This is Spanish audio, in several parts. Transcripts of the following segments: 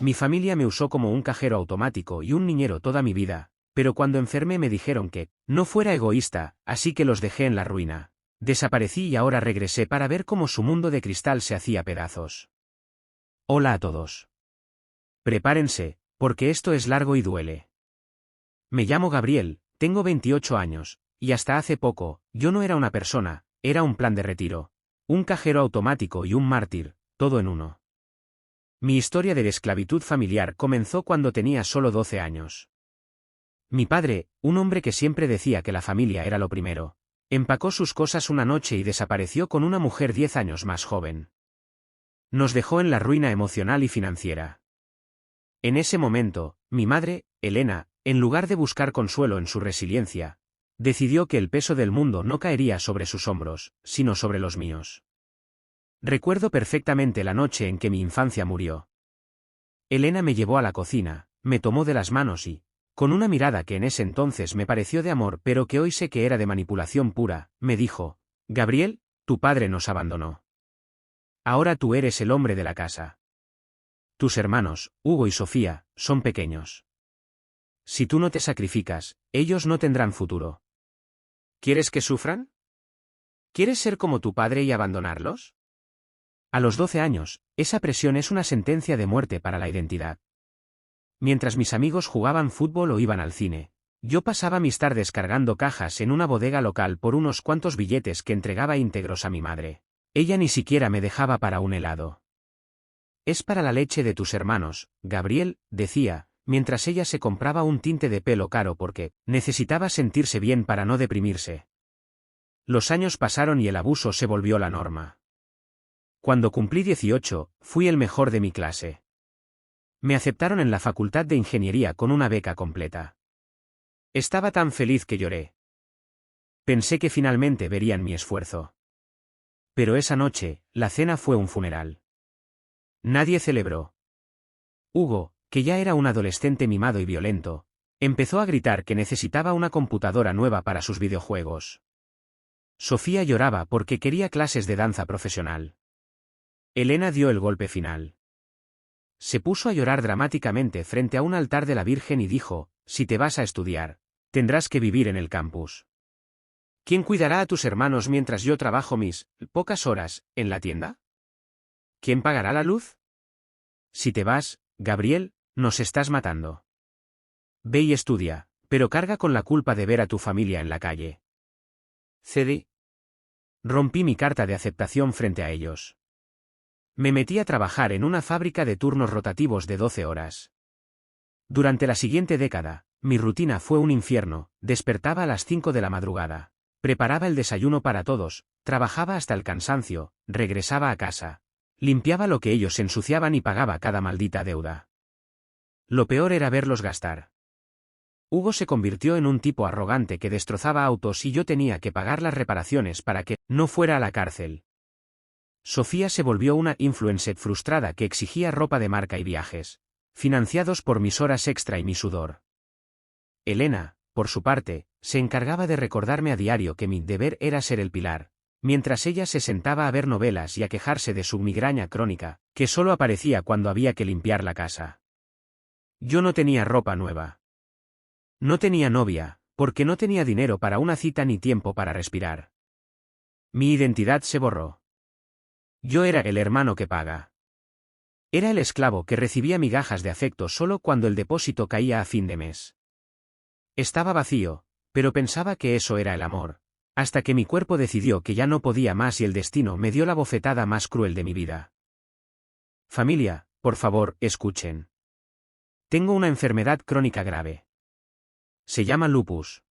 Mi familia me usó como un cajero automático y un niñero toda mi vida, pero cuando enfermé me dijeron que no fuera egoísta, así que los dejé en la ruina. Desaparecí y ahora regresé para ver cómo su mundo de cristal se hacía pedazos. Hola a todos. Prepárense, porque esto es largo y duele. Me llamo Gabriel, tengo 28 años, y hasta hace poco, yo no era una persona, era un plan de retiro. Un cajero automático y un mártir, todo en uno. Mi historia de esclavitud familiar comenzó cuando tenía solo 12 años. Mi padre, un hombre que siempre decía que la familia era lo primero, empacó sus cosas una noche y desapareció con una mujer 10 años más joven. Nos dejó en la ruina emocional y financiera. En ese momento, mi madre, Elena, en lugar de buscar consuelo en su resiliencia, decidió que el peso del mundo no caería sobre sus hombros, sino sobre los míos. Recuerdo perfectamente la noche en que mi infancia murió. Elena me llevó a la cocina, me tomó de las manos y, con una mirada que en ese entonces me pareció de amor pero que hoy sé que era de manipulación pura, me dijo: Gabriel, tu padre nos abandonó. Ahora tú eres el hombre de la casa. Tus hermanos, Hugo y Sofía, son pequeños. Si tú no te sacrificas, ellos no tendrán futuro. ¿Quieres que sufran? ¿Quieres ser como tu padre y abandonarlos? A los 12 años, esa presión es una sentencia de muerte para la identidad. Mientras mis amigos jugaban fútbol o iban al cine, yo pasaba mis tardes cargando cajas en una bodega local por unos cuantos billetes que entregaba íntegros a mi madre. Ella ni siquiera me dejaba para un helado. Es para la leche de tus hermanos, Gabriel, decía, mientras ella se compraba un tinte de pelo caro porque necesitaba sentirse bien para no deprimirse. Los años pasaron y el abuso se volvió la norma. Cuando cumplí 18, fui el mejor de mi clase. Me aceptaron en la Facultad de Ingeniería con una beca completa. Estaba tan feliz que lloré. Pensé que finalmente verían mi esfuerzo. Pero esa noche, la cena fue un funeral. Nadie celebró. Hugo, que ya era un adolescente mimado y violento, empezó a gritar que necesitaba una computadora nueva para sus videojuegos. Sofía lloraba porque quería clases de danza profesional. Elena dio el golpe final. Se puso a llorar dramáticamente frente a un altar de la Virgen y dijo: si te vas a estudiar, tendrás que vivir en el campus. ¿Quién cuidará a tus hermanos mientras yo trabajo mis pocas horas en la tienda? ¿Quién pagará la luz? Si te vas, Gabriel, nos estás matando. Ve y estudia, pero carga con la culpa de ver a tu familia en la calle. Cedí. Rompí mi carta de aceptación frente a ellos. Me metí a trabajar en una fábrica de turnos rotativos de 12 horas. Durante la siguiente década, mi rutina fue un infierno. Despertaba a las 5 de la madrugada, preparaba el desayuno para todos, trabajaba hasta el cansancio, regresaba a casa, limpiaba lo que ellos ensuciaban y pagaba cada maldita deuda. Lo peor era verlos gastar. Hugo se convirtió en un tipo arrogante que destrozaba autos y yo tenía que pagar las reparaciones para que no fuera a la cárcel. Sofía se volvió una influencer frustrada que exigía ropa de marca y viajes, financiados por mis horas extra y mi sudor. Elena, por su parte, se encargaba de recordarme a diario que mi deber era ser el pilar, mientras ella se sentaba a ver novelas y a quejarse de su migraña crónica, que solo aparecía cuando había que limpiar la casa. Yo no tenía ropa nueva. No tenía novia, porque no tenía dinero para una cita ni tiempo para respirar. Mi identidad se borró. Yo era el hermano que paga. Era el esclavo que recibía migajas de afecto solo cuando el depósito caía a fin de mes. Estaba vacío, pero pensaba que eso era el amor, hasta que mi cuerpo decidió que ya no podía más y el destino me dio la bofetada más cruel de mi vida. Familia, por favor, escuchen. Tengo una enfermedad crónica grave. Se llama lupus.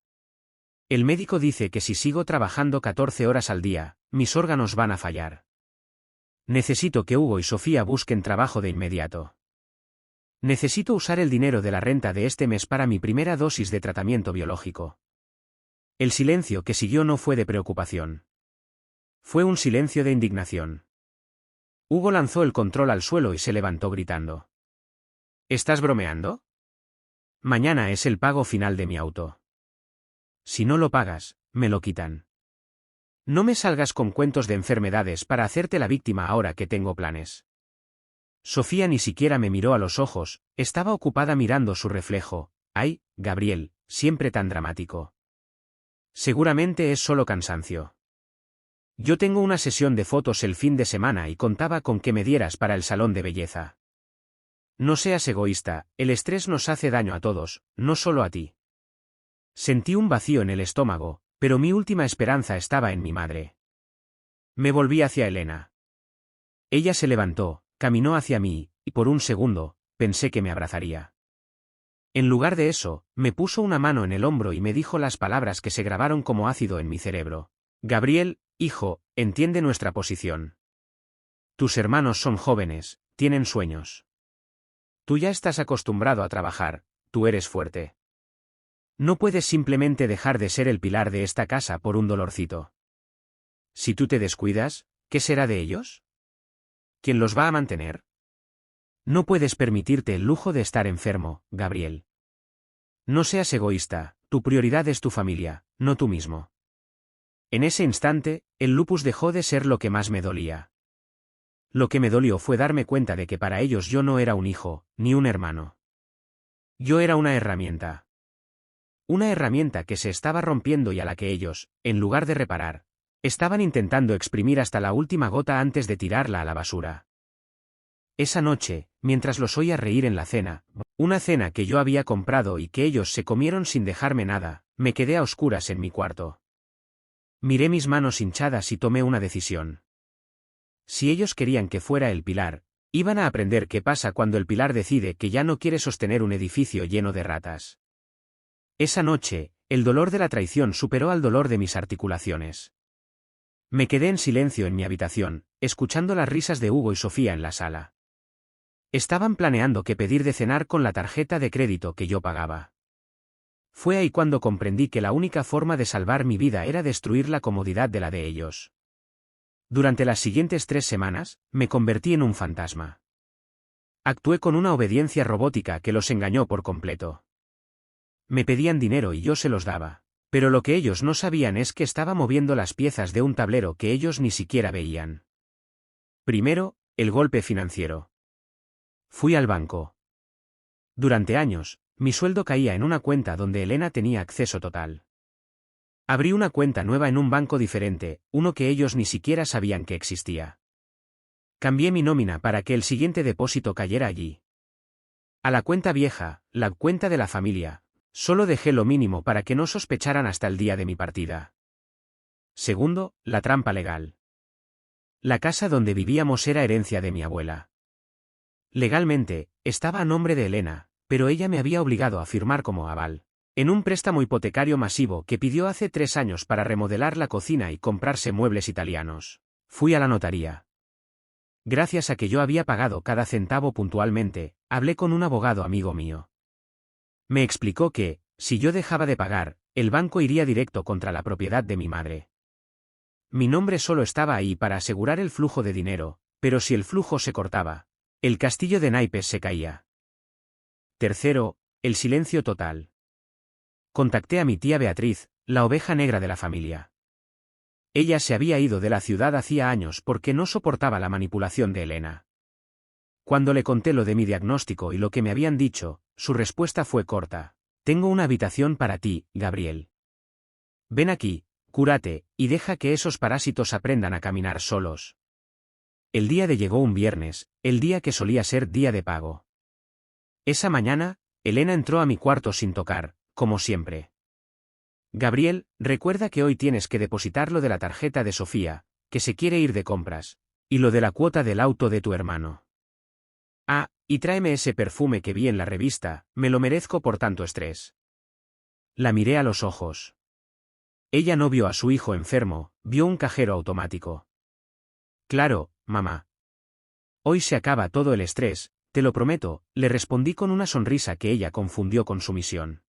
El médico dice que si sigo trabajando 14 horas al día, mis órganos van a fallar. Necesito que Hugo y Sofía busquen trabajo de inmediato. Necesito usar el dinero de la renta de este mes para mi primera dosis de tratamiento biológico. El silencio que siguió no fue de preocupación. Fue un silencio de indignación. Hugo lanzó el control al suelo y se levantó gritando. ¿Estás bromeando? Mañana es el pago final de mi auto. Si no lo pagas, me lo quitan. No me salgas con cuentos de enfermedades para hacerte la víctima ahora que tengo planes. Sofía ni siquiera me miró a los ojos, estaba ocupada mirando su reflejo. Ay, Gabriel, siempre tan dramático. Seguramente es solo cansancio. Yo tengo una sesión de fotos el fin de semana y contaba con que me dieras para el salón de belleza. No seas egoísta, el estrés nos hace daño a todos, no solo a ti. Sentí un vacío en el estómago, pero mi última esperanza estaba en mi madre. Me volví hacia Elena. Ella se levantó, caminó hacia mí, y por un segundo, pensé que me abrazaría. En lugar de eso, me puso una mano en el hombro y me dijo las palabras que se grabaron como ácido en mi cerebro. Gabriel, hijo, entiende nuestra posición. Tus hermanos son jóvenes, tienen sueños. Tú ya estás acostumbrado a trabajar, tú eres fuerte. No puedes simplemente dejar de ser el pilar de esta casa por un dolorcito. Si tú te descuidas, ¿qué será de ellos? ¿Quién los va a mantener? No puedes permitirte el lujo de estar enfermo, Gabriel. No seas egoísta, tu prioridad es tu familia, no tú mismo. En ese instante, el lupus dejó de ser lo que más me dolía. Lo que me dolió fue darme cuenta de que para ellos yo no era un hijo, ni un hermano. Yo era una herramienta. Una herramienta que se estaba rompiendo y a la que ellos, en lugar de reparar, estaban intentando exprimir hasta la última gota antes de tirarla a la basura. Esa noche, mientras los oía reír en la cena, una cena que yo había comprado y que ellos se comieron sin dejarme nada, me quedé a oscuras en mi cuarto. Miré mis manos hinchadas y tomé una decisión. Si ellos querían que fuera el pilar, iban a aprender qué pasa cuando el pilar decide que ya no quiere sostener un edificio lleno de ratas. Esa noche, el dolor de la traición superó al dolor de mis articulaciones. Me quedé en silencio en mi habitación, escuchando las risas de Hugo y Sofía en la sala. Estaban planeando qué pedir de cenar con la tarjeta de crédito que yo pagaba. Fue ahí cuando comprendí que la única forma de salvar mi vida era destruir la comodidad de la de ellos. Durante las siguientes 3 semanas, me convertí en un fantasma. Actué con una obediencia robótica que los engañó por completo. Me pedían dinero y yo se los daba, pero lo que ellos no sabían es que estaba moviendo las piezas de un tablero que ellos ni siquiera veían. Primero, el golpe financiero. Fui al banco. Durante años, mi sueldo caía en una cuenta donde Elena tenía acceso total. Abrí una cuenta nueva en un banco diferente, uno que ellos ni siquiera sabían que existía. Cambié mi nómina para que el siguiente depósito cayera allí. A la cuenta vieja, la cuenta de la familia, solo dejé lo mínimo para que no sospecharan hasta el día de mi partida. Segundo, la trampa legal. La casa donde vivíamos era herencia de mi abuela. Legalmente, estaba a nombre de Elena, pero ella me había obligado a firmar como aval, en un préstamo hipotecario masivo que pidió hace 3 años para remodelar la cocina y comprarse muebles italianos. Fui a la notaría. Gracias a que yo había pagado cada centavo puntualmente, hablé con un abogado amigo mío. Me explicó que, si yo dejaba de pagar, el banco iría directo contra la propiedad de mi madre. Mi nombre solo estaba ahí para asegurar el flujo de dinero, pero si el flujo se cortaba, el castillo de naipes se caía. Tercero, el silencio total. Contacté a mi tía Beatriz, la oveja negra de la familia. Ella se había ido de la ciudad hacía años porque no soportaba la manipulación de Elena. Cuando le conté lo de mi diagnóstico y lo que me habían dicho, su respuesta fue corta. Tengo una habitación para ti, Gabriel. Ven aquí, cúrate, y deja que esos parásitos aprendan a caminar solos. El día de llegó un viernes, el día que solía ser día de pago. Esa mañana, Elena entró a mi cuarto sin tocar, como siempre. Gabriel, recuerda que hoy tienes que depositar lo de la tarjeta de Sofía, que se quiere ir de compras, y lo de la cuota del auto de tu hermano. Ah, y tráeme ese perfume que vi en la revista, me lo merezco por tanto estrés. La miré a los ojos. Ella no vio a su hijo enfermo, vio un cajero automático. Claro, mamá. Hoy se acaba todo el estrés, te lo prometo, le respondí con una sonrisa que ella confundió con sumisión.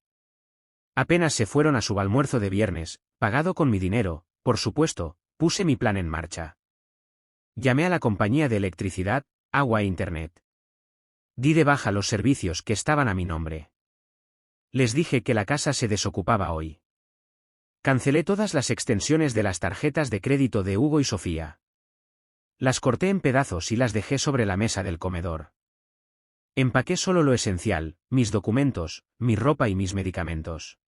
Apenas se fueron a su almuerzo de viernes, pagado con mi dinero, por supuesto, puse mi plan en marcha. Llamé a la compañía de electricidad, agua e internet. Di de baja los servicios que estaban a mi nombre. Les dije que la casa se desocupaba hoy. Cancelé todas las extensiones de las tarjetas de crédito de Hugo y Sofía. Las corté en pedazos y las dejé sobre la mesa del comedor. Empaqué solo lo esencial, mis documentos, mi ropa y mis medicamentos.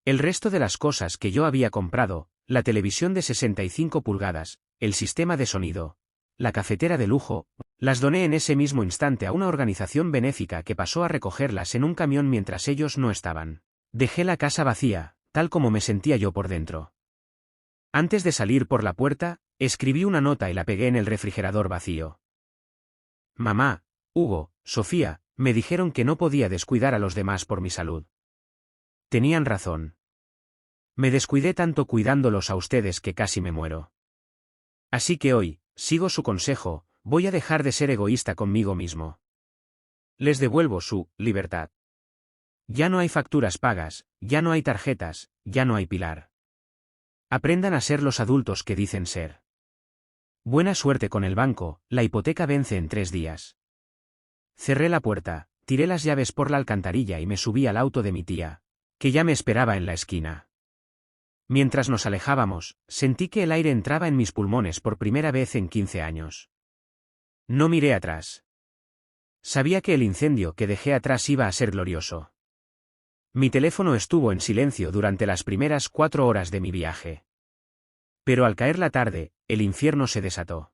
El resto de las cosas que yo había comprado, la televisión de 65 pulgadas, el sistema de sonido, la cafetera de lujo, las doné en ese mismo instante a una organización benéfica que pasó a recogerlas en un camión mientras ellos no estaban. Dejé la casa vacía, tal como me sentía yo por dentro. Antes de salir por la puerta, escribí una nota y la pegué en el refrigerador vacío. Mamá, Hugo, Sofía, me dijeron que no podía descuidar a los demás por mi salud. Tenían razón. Me descuidé tanto cuidándolos a ustedes que casi me muero. Así que hoy, sigo su consejo, voy a dejar de ser egoísta conmigo mismo. Les devuelvo su libertad. Ya no hay facturas pagas, ya no hay tarjetas, ya no hay pilar. Aprendan a ser los adultos que dicen ser. Buena suerte con el banco, la hipoteca vence en 3 días. Cerré la puerta, tiré las llaves por la alcantarilla y me subí al auto de mi tía, que ya me esperaba en la esquina. Mientras nos alejábamos, sentí que el aire entraba en mis pulmones por primera vez en 15 años. No miré atrás. Sabía que el incendio que dejé atrás iba a ser glorioso. Mi teléfono estuvo en silencio durante las primeras 4 horas de mi viaje. Pero al caer la tarde, el infierno se desató.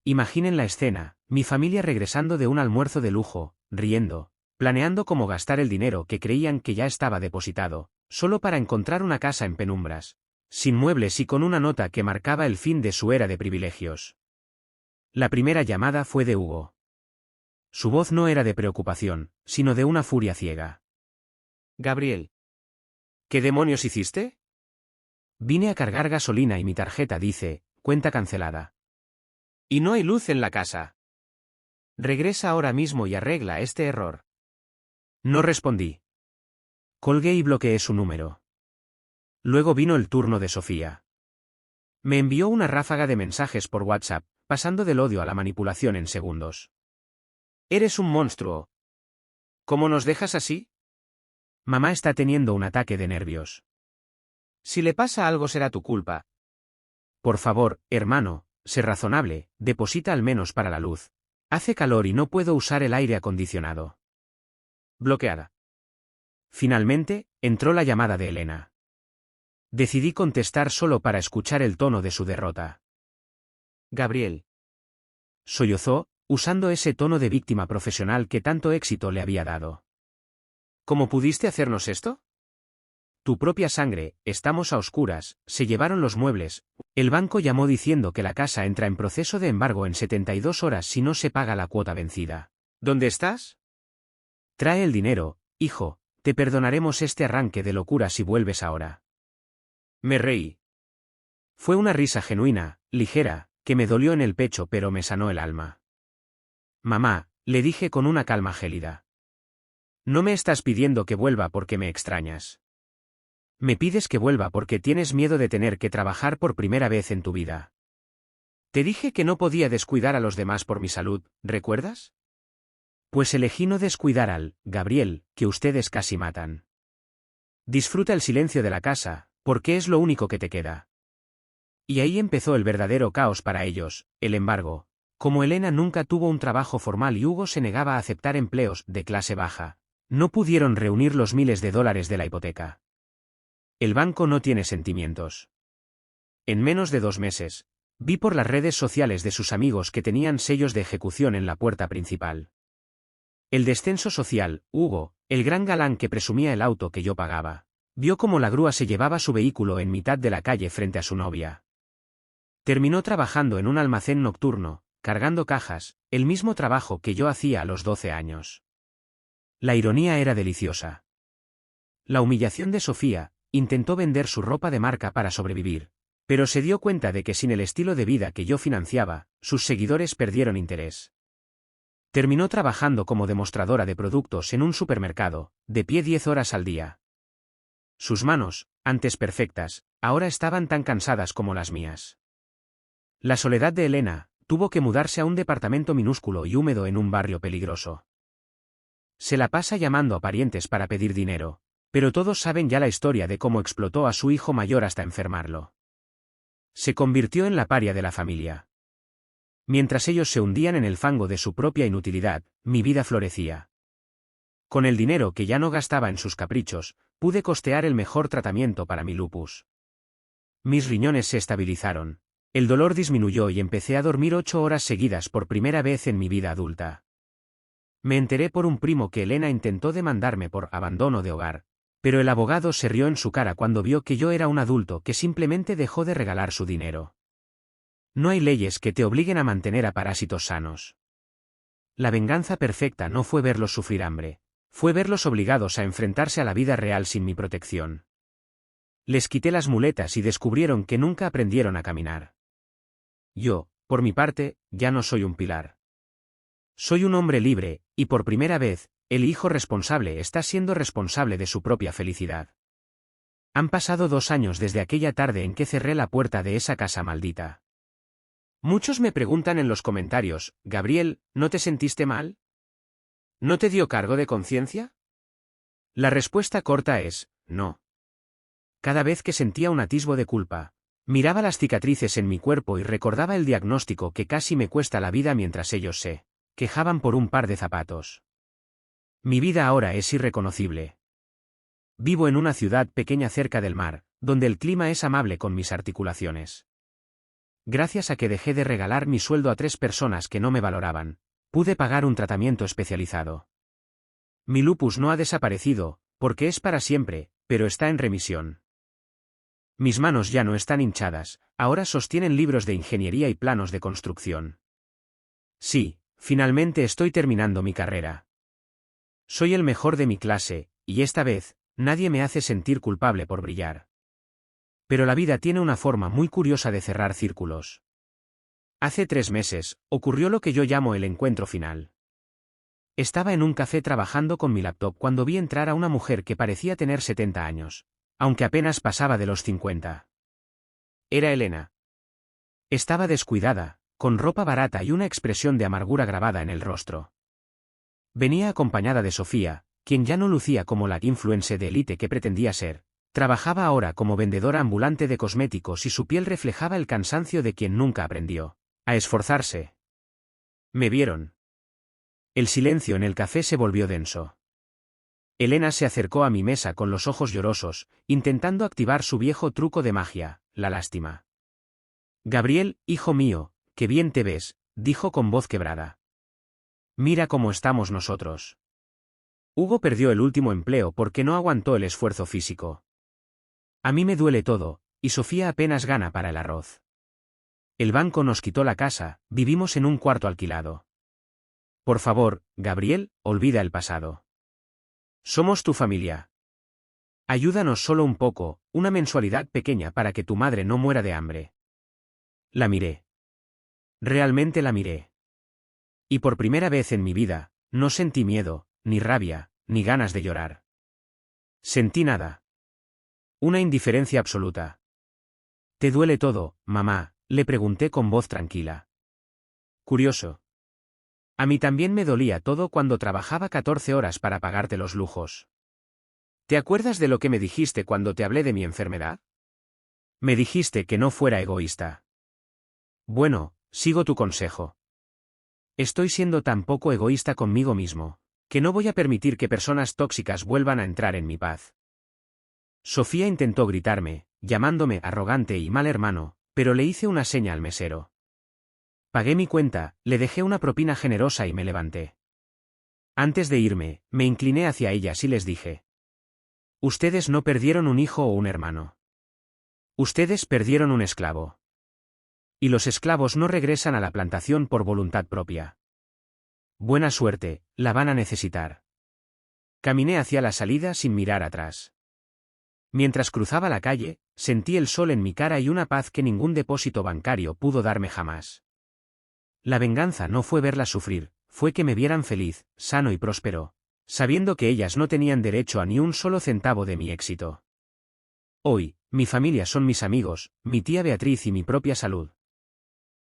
Imaginen la escena, mi familia regresando de un almuerzo de lujo, riendo, planeando cómo gastar el dinero que creían que ya estaba depositado, solo para encontrar una casa en penumbras, sin muebles y con una nota que marcaba el fin de su era de privilegios. La primera llamada fue de Hugo. Su voz no era de preocupación, sino de una furia ciega. Gabriel. ¿Qué demonios hiciste? Vine a cargar gasolina y mi tarjeta dice, cuenta cancelada. Y no hay luz en la casa. Regresa ahora mismo y arregla este error. No respondí. Colgué y bloqueé su número. Luego vino el turno de Sofía. Me envió una ráfaga de mensajes por WhatsApp, pasando del odio a la manipulación en segundos. Eres un monstruo. ¿Cómo nos dejas así? Mamá está teniendo un ataque de nervios. Si le pasa algo será tu culpa. Por favor, hermano, sé razonable, deposita al menos para la luz. Hace calor y no puedo usar el aire acondicionado. Bloqueada. Finalmente, entró la llamada de Elena. Decidí contestar solo para escuchar el tono de su derrota. Gabriel. Sollozó, usando ese tono de víctima profesional que tanto éxito le había dado. ¿Cómo pudiste hacernos esto? Tu propia sangre, estamos a oscuras, se llevaron los muebles. El banco llamó diciendo que la casa entra en proceso de embargo en 72 horas si no se paga la cuota vencida. ¿Dónde estás? Trae el dinero, hijo, te perdonaremos este arranque de locura si vuelves ahora. Me reí. Fue una risa genuina, ligera, que me dolió en el pecho pero me sanó el alma. Mamá, le dije con una calma gélida. No me estás pidiendo que vuelva porque me extrañas. Me pides que vuelva porque tienes miedo de tener que trabajar por primera vez en tu vida. Te dije que no podía descuidar a los demás por mi salud, ¿recuerdas? Pues elegí no descuidar al Gabriel, que ustedes casi matan. Disfruta el silencio de la casa, porque es lo único que te queda. Y ahí empezó el verdadero caos para ellos, el embargo. Como Elena nunca tuvo un trabajo formal y Hugo se negaba a aceptar empleos de clase baja, no pudieron reunir los miles de dólares de la hipoteca. El banco no tiene sentimientos. En menos de 2 meses, vi por las redes sociales de sus amigos que tenían sellos de ejecución en la puerta principal. El descenso social, Hugo, el gran galán que presumía el auto que yo pagaba, vio cómo la grúa se llevaba su vehículo en mitad de la calle frente a su novia. Terminó trabajando en un almacén nocturno, cargando cajas, el mismo trabajo que yo hacía a los 12 años. La ironía era deliciosa. La humillación de Sofía, intentó vender su ropa de marca para sobrevivir, pero se dio cuenta de que sin el estilo de vida que yo financiaba, sus seguidores perdieron interés. Terminó trabajando como demostradora de productos en un supermercado, de pie 10 horas al día. Sus manos, antes perfectas, ahora estaban tan cansadas como las mías. La soledad de Elena, tuvo que mudarse a un departamento minúsculo y húmedo en un barrio peligroso. Se la pasa llamando a parientes para pedir dinero, pero todos saben ya la historia de cómo explotó a su hijo mayor hasta enfermarlo. Se convirtió en la paria de la familia. Mientras ellos se hundían en el fango de su propia inutilidad, mi vida florecía. Con el dinero que ya no gastaba en sus caprichos, pude costear el mejor tratamiento para mi lupus. Mis riñones se estabilizaron. El dolor disminuyó y empecé a dormir 8 horas seguidas por primera vez en mi vida adulta. Me enteré por un primo que Elena intentó demandarme por abandono de hogar, pero el abogado se rió en su cara cuando vio que yo era un adulto que simplemente dejó de regalar su dinero. No hay leyes que te obliguen a mantener a parásitos sanos. La venganza perfecta no fue verlos sufrir hambre, fue verlos obligados a enfrentarse a la vida real sin mi protección. Les quité las muletas y descubrieron que nunca aprendieron a caminar. Yo, por mi parte, ya no soy un pilar. Soy un hombre libre, y por primera vez, el hijo responsable está siendo responsable de su propia felicidad. Han pasado 2 años desde aquella tarde en que cerré la puerta de esa casa maldita. Muchos me preguntan en los comentarios, Gabriel, ¿no te sentiste mal? ¿No te dio cargo de conciencia? La respuesta corta es, no. Cada vez que sentía un atisbo de culpa, miraba las cicatrices en mi cuerpo y recordaba el diagnóstico que casi me cuesta la vida mientras ellos se quejaban por un par de zapatos. Mi vida ahora es irreconocible. Vivo en una ciudad pequeña cerca del mar, donde el clima es amable con mis articulaciones. Gracias a que dejé de regalar mi sueldo a 3 personas que no me valoraban, pude pagar un tratamiento especializado. Mi lupus no ha desaparecido, porque es para siempre, pero está en remisión. Mis manos ya no están hinchadas, ahora sostienen libros de ingeniería y planos de construcción. Sí, finalmente estoy terminando mi carrera. Soy el mejor de mi clase, y esta vez, nadie me hace sentir culpable por brillar. Pero la vida tiene una forma muy curiosa de cerrar círculos. Hace 3 meses, ocurrió lo que yo llamo el encuentro final. Estaba en un café trabajando con mi laptop cuando vi entrar a una mujer que parecía tener 70 años, aunque apenas pasaba de los 50. Era Elena. Estaba descuidada, con ropa barata y una expresión de amargura grabada en el rostro. Venía acompañada de Sofía, quien ya no lucía como la influencer de élite que pretendía ser. Trabajaba ahora como vendedora ambulante de cosméticos y su piel reflejaba el cansancio de quien nunca aprendió a esforzarse. Me vieron. El silencio en el café se volvió denso. Elena se acercó a mi mesa con los ojos llorosos, intentando activar su viejo truco de magia, la lástima. Gabriel, hijo mío, qué bien te ves, dijo con voz quebrada. Mira cómo estamos nosotros. Hugo perdió el último empleo porque no aguantó el esfuerzo físico. A mí me duele todo, y Sofía apenas gana para el arroz. El banco nos quitó la casa, vivimos en un cuarto alquilado. Por favor, Gabriel, olvida el pasado. Somos tu familia. Ayúdanos solo un poco, una mensualidad pequeña para que tu madre no muera de hambre. La miré. Realmente la miré. Y por primera vez en mi vida, no sentí miedo, ni rabia, ni ganas de llorar. Sentí nada. Una indiferencia absoluta. ¿Te duele todo, mamá?, le pregunté con voz tranquila. Curioso. A mí también me dolía todo cuando trabajaba 14 horas para pagarte los lujos. ¿Te acuerdas de lo que me dijiste cuando te hablé de mi enfermedad? Me dijiste que no fuera egoísta. Bueno, sigo tu consejo. Estoy siendo tan poco egoísta conmigo mismo, que no voy a permitir que personas tóxicas vuelvan a entrar en mi paz. Sofía intentó gritarme, llamándome arrogante y mal hermano, pero le hice una seña al mesero. Pagué mi cuenta, le dejé una propina generosa y me levanté. Antes de irme, me incliné hacia ellas y les dije. Ustedes no perdieron un hijo o un hermano. Ustedes perdieron un esclavo. Y los esclavos no regresan a la plantación por voluntad propia. Buena suerte, la van a necesitar. Caminé hacia la salida sin mirar atrás. Mientras cruzaba la calle, sentí el sol en mi cara y una paz que ningún depósito bancario pudo darme jamás. La venganza no fue verlas sufrir, fue que me vieran feliz, sano y próspero, sabiendo que ellas no tenían derecho a ni un solo centavo de mi éxito. Hoy, mi familia son mis amigos, mi tía Beatriz y mi propia salud.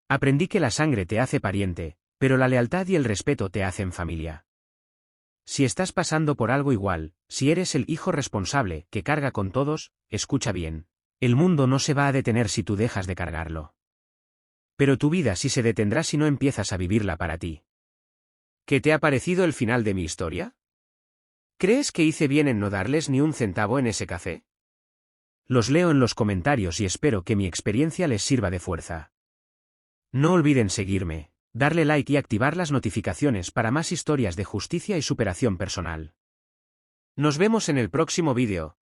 Aprendí que la sangre te hace pariente, pero la lealtad y el respeto te hacen familia. Si estás pasando por algo igual, si eres el hijo responsable que carga con todos, escucha bien. El mundo no se va a detener si tú dejas de cargarlo. Pero tu vida sí se detendrá si no empiezas a vivirla para ti. ¿Qué te ha parecido el final de mi historia? ¿Crees que hice bien en no darles ni un centavo en ese café? Los leo en los comentarios y espero que mi experiencia les sirva de fuerza. No olviden seguirme, darle like y activar las notificaciones para más historias de justicia y superación personal. Nos vemos en el próximo vídeo.